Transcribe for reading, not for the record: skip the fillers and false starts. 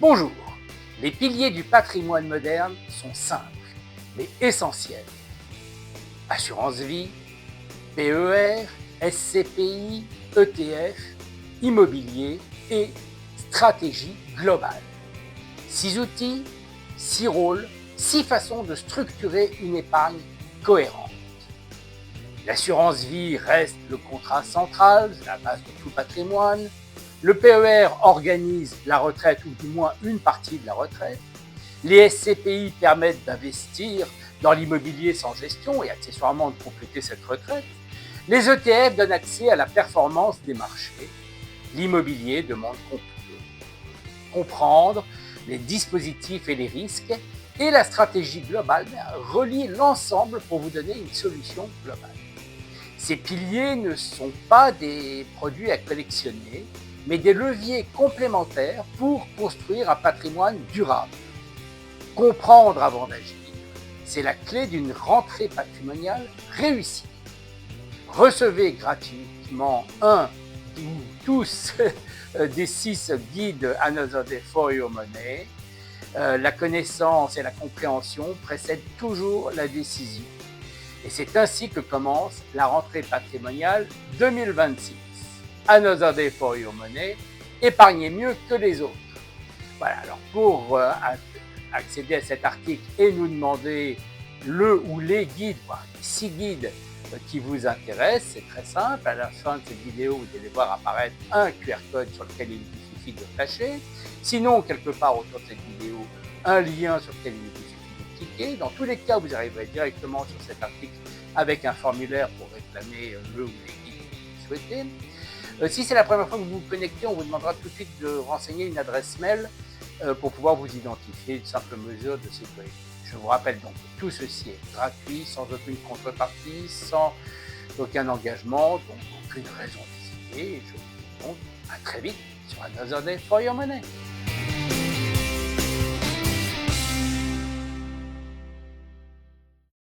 Bonjour. Les piliers du patrimoine moderne sont simples, mais essentiels. Assurance vie, PER, SCPI, ETF, immobilier et stratégie globale. 6 outils, 6 rôles, 6 façons de structurer une épargne cohérente. L'assurance vie reste le contrat central, c'est la base de tout patrimoine. Le PER organise la retraite ou du moins une partie de la retraite. Les SCPI permettent d'investir dans l'immobilier sans gestion et accessoirement de compléter cette retraite. Les ETF donnent accès à la performance des marchés. L'immobilier demande comprendre les dispositifs et les risques. Et la stratégie globale relie l'ensemble pour vous donner une solution globale. Ces piliers ne sont pas des produits à collectionner, mais des leviers complémentaires pour construire un patrimoine durable. Comprendre avant d'agir, c'est la clé d'une rentrée patrimoniale réussie. Recevez gratuitement un ou tous des 6 guides Another Day for Your Money. La connaissance et la compréhension précèdent toujours la décision. Et c'est ainsi que commence la rentrée patrimoniale 2026. Another Day for Your Money, épargnez mieux que les autres. Voilà, alors pour accéder à cet article et nous demander le ou les guides, les 6 guides qui vous intéressent, c'est très simple. À la fin de cette vidéo, vous allez voir apparaître un QR code sur lequel il vous suffit de flasher. Sinon, quelque part autour de cette vidéo, un lien sur lequel il vous suffit de cliquer. Dans tous les cas, vous arriverez directement sur cet article avec un formulaire pour réclamer le ou les guides que vous souhaitez. Si c'est la première fois que vous vous connectez, on vous demandera tout de suite de renseigner une adresse mail pour pouvoir vous identifier, une simple mesure de sécurité. Je vous rappelle donc que tout ceci est gratuit, sans aucune contrepartie, sans aucun engagement, donc aucune raison d'hésiter. Et je vous dis donc à très vite sur Another Day for Your Money.